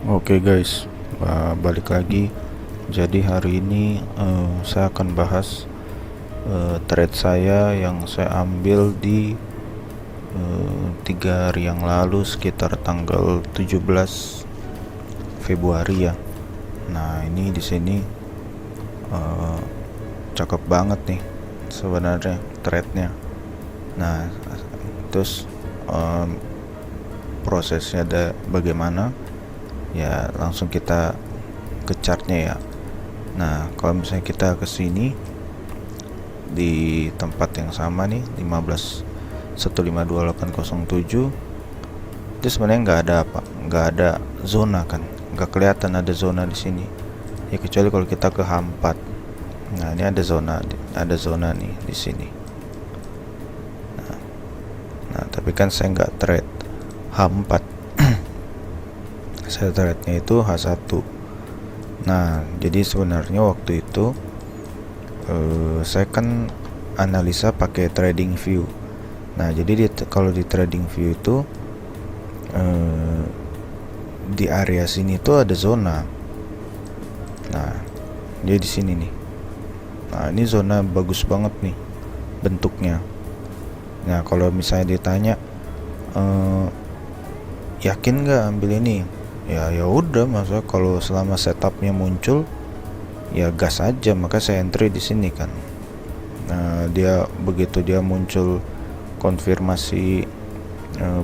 Oke guys, balik lagi. Jadi hari ini saya akan bahas trade saya yang saya ambil di 3 hari yang lalu sekitar tanggal 17 Februari ya. Nah ini di sini eh, cakep banget nih sebenarnya trade-nya. Nah terus prosesnya ada bagaimana? Ya langsung kita ke chartnya ya. Nah kalau misalnya kita ke sini di tempat yang sama nih 15.152.807 itu sebenarnya nggak ada zona kan, nggak kelihatan ada zona di sini ya, kecuali kalau kita ke H4. Nah ini ada zona nih di sini. Nah tapi kan saya nggak trade H4 saya trade-nya itu H1. Nah jadi sebenarnya waktu itu saya kan analisa pakai trading view. Nah jadi kalau di trading view itu di area sini tuh ada zona. Nah jadi di sini nih. Nah ini zona bagus banget nih bentuknya. Nah kalau misalnya ditanya yakin nggak ambil ini, ya udah, maksudnya kalau selama setupnya muncul ya gas aja. Maka saya entry di sini kan. Nah dia begitu dia muncul konfirmasi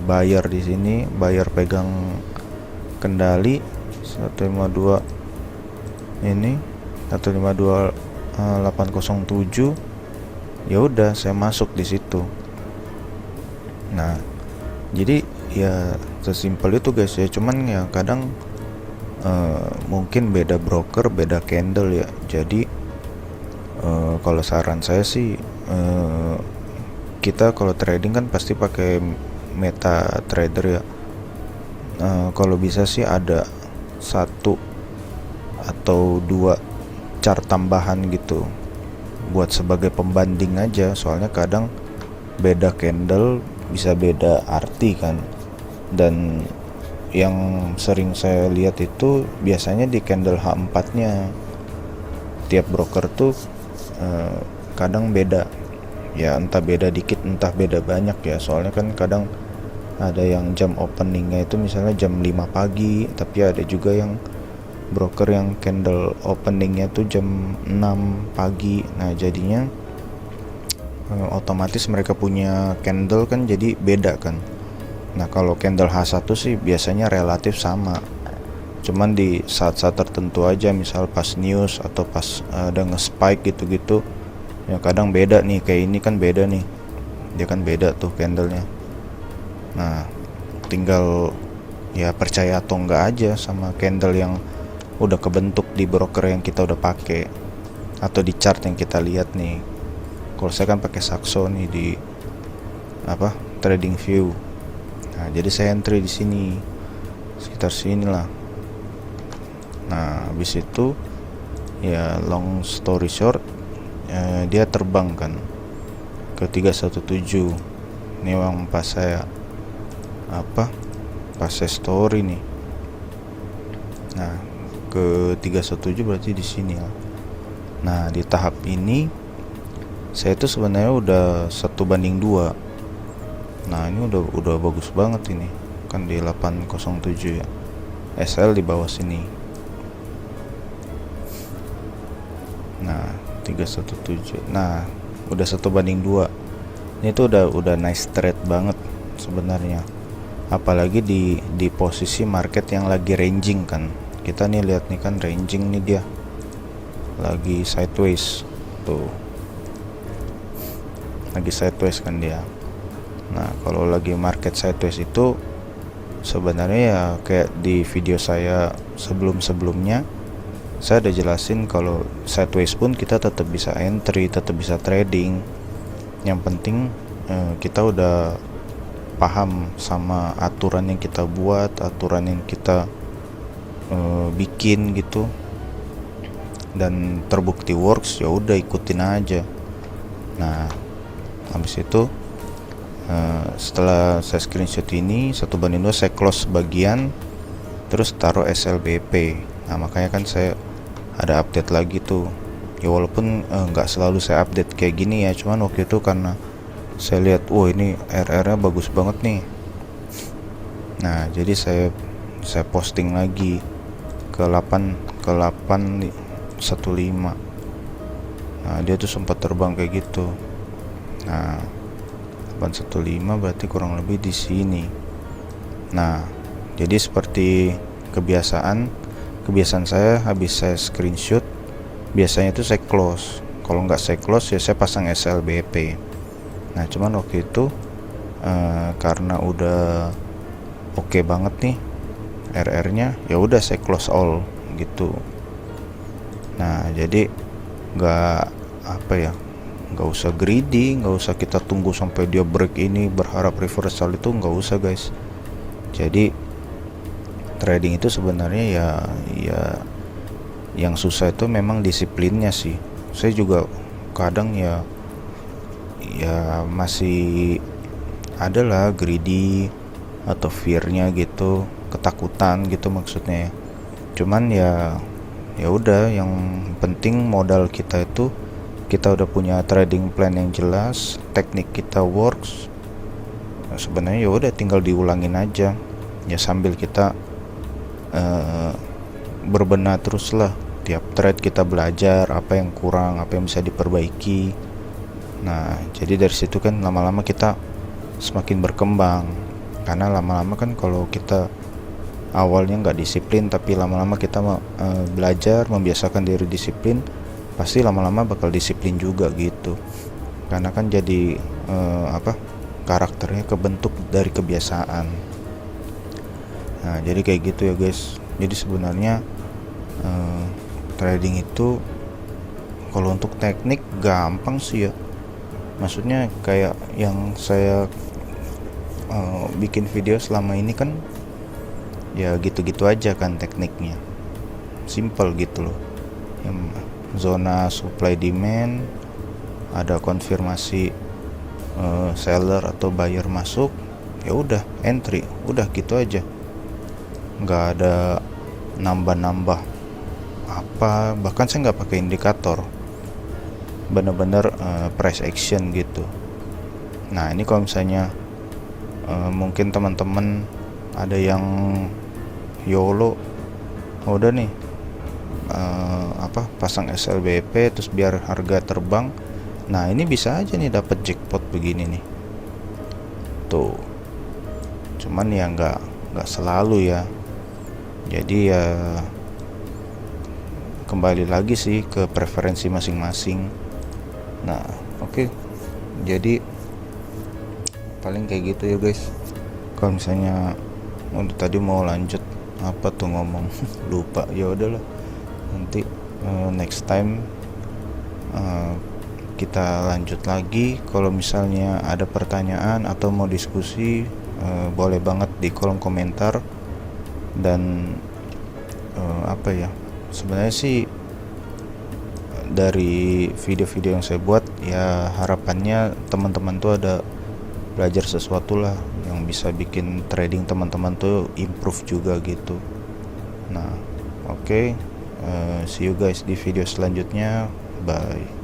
buyer di sini, buyer pegang kendali 152 ini 152.807, ya udah saya masuk di situ. Nah jadi ya sesimpel itu guys ya. Cuman ya kadang mungkin beda broker, beda candle ya. Jadi kalau saran saya sih kita kalau trading kan pasti pakai meta trader ya. Kalau bisa sih ada satu atau dua chart tambahan gitu buat sebagai pembanding aja. Soalnya kadang beda candle bisa beda arti kan. Dan yang sering saya lihat itu biasanya di candle H4 nya tiap broker tuh kadang beda ya, entah beda dikit entah beda banyak ya. Soalnya kan kadang ada yang jam openingnya itu misalnya jam 5 pagi, tapi ada juga yang broker yang candle openingnya tuh jam 6 pagi. Nah jadinya otomatis mereka punya candle kan jadi beda kan. Nah kalau candle H1 sih biasanya relatif sama, cuman di saat-saat tertentu aja, misal pas news atau pas ada nge-spike gitu-gitu ya kadang beda nih. Kayak ini kan beda nih, dia kan beda tuh candlenya. Nah tinggal ya percaya atau enggak aja sama candle yang udah kebentuk di broker yang kita udah pakai atau di chart yang kita lihat nih. Kalau saya kan pakai Saxo nih di trading view. Nah jadi saya entry di sini sekitar sini lah. Nah habis itu ya long story short, dia terbang kan ke 317. Ini memang pas saya pas saya story nih. Nah ke 317 berarti di sini lah. Nah di tahap ini saya tuh sebenarnya udah 1:2. Nah ini udah bagus banget ini kan di 807 ya. SL di bawah sini. Nah 317. Nah udah 1:2. Ini tuh udah nice trade banget sebenarnya. Apalagi di posisi market yang lagi ranging kan. Kita nih lihat nih kan ranging nih, dia lagi sideways tuh. Lagi sideways kan dia. Nah kalau lagi market sideways itu sebenarnya ya kayak di video saya sebelumnya saya udah jelasin kalau sideways pun kita tetap bisa entry, tetap bisa trading. Yang penting kita udah paham sama aturan yang kita buat, aturan yang kita bikin gitu, dan terbukti works, ya udah ikutin aja. Nah habis itu setelah saya screenshot ini 1:2 saya close bagian terus taruh SLBP. Nah makanya kan saya ada update lagi tuh ya, walaupun nggak selalu saya update kayak gini ya, cuman waktu itu karena saya lihat wah ini RR nya bagus banget nih. Nah jadi saya posting lagi ke 815. Nah dia tuh sempat terbang kayak gitu. Nah 815 berarti kurang lebih di sini. Nah jadi seperti kebiasaan saya, habis saya screenshot biasanya itu saya close. Kalau nggak saya close ya saya pasang SLBP. Nah cuman waktu itu karena udah oke banget nih RR nya, ya udah saya close all gitu. Nah jadi nggak apa ya, nggak usah greedy, nggak usah kita tunggu sampai dia break ini berharap reversal, itu nggak usah guys. Jadi trading itu sebenarnya ya yang susah itu memang disiplinnya sih. Saya juga kadang ya masih ada lah greedy atau fearnya gitu, ketakutan gitu maksudnya ya. Cuman ya udah, yang penting modal kita itu kita udah punya trading plan yang jelas, teknik kita works. Nah, sebenarnya ya udah tinggal diulangin aja ya, sambil kita berbenah terus lah. Tiap trade kita belajar apa yang kurang, apa yang bisa diperbaiki. Nah jadi dari situ kan lama-lama kita semakin berkembang. Karena lama-lama kan kalau kita awalnya nggak disiplin, tapi lama-lama kita belajar membiasakan diri disiplin, pasti lama-lama bakal disiplin juga gitu. Karena kan jadi karakternya kebentuk dari kebiasaan. Nah jadi kayak gitu ya guys. Jadi sebenarnya trading itu kalau untuk teknik gampang sih ya. Maksudnya kayak yang saya bikin video selama ini kan ya gitu-gitu aja kan tekniknya, simple gitu loh. Yang zona supply demand, ada konfirmasi seller atau buyer masuk, ya udah entry, udah gitu aja, nggak ada nambah-nambah apa. Bahkan saya nggak pakai indikator, bener-bener price action gitu. Nah ini kalau misalnya mungkin teman-teman ada yang YOLO, udah nih pasang SLBP terus biar harga terbang. Nah ini bisa aja nih dapat jackpot begini nih tuh. Cuman ya nggak selalu ya. Jadi ya kembali lagi sih ke preferensi masing-masing. Nah oke. Jadi paling kayak gitu ya guys. Kalau misalnya tadi mau lanjut apa tuh ngomong lupa, ya udahlah, nanti next time kita lanjut lagi. Kalau misalnya ada pertanyaan atau mau diskusi, boleh banget di kolom komentar. Dan sebenarnya sih dari video-video yang saya buat ya, harapannya teman-teman tuh ada belajar sesuatu lah yang bisa bikin trading teman-teman tuh improve juga gitu. Nah oke, see you guys di video selanjutnya, bye.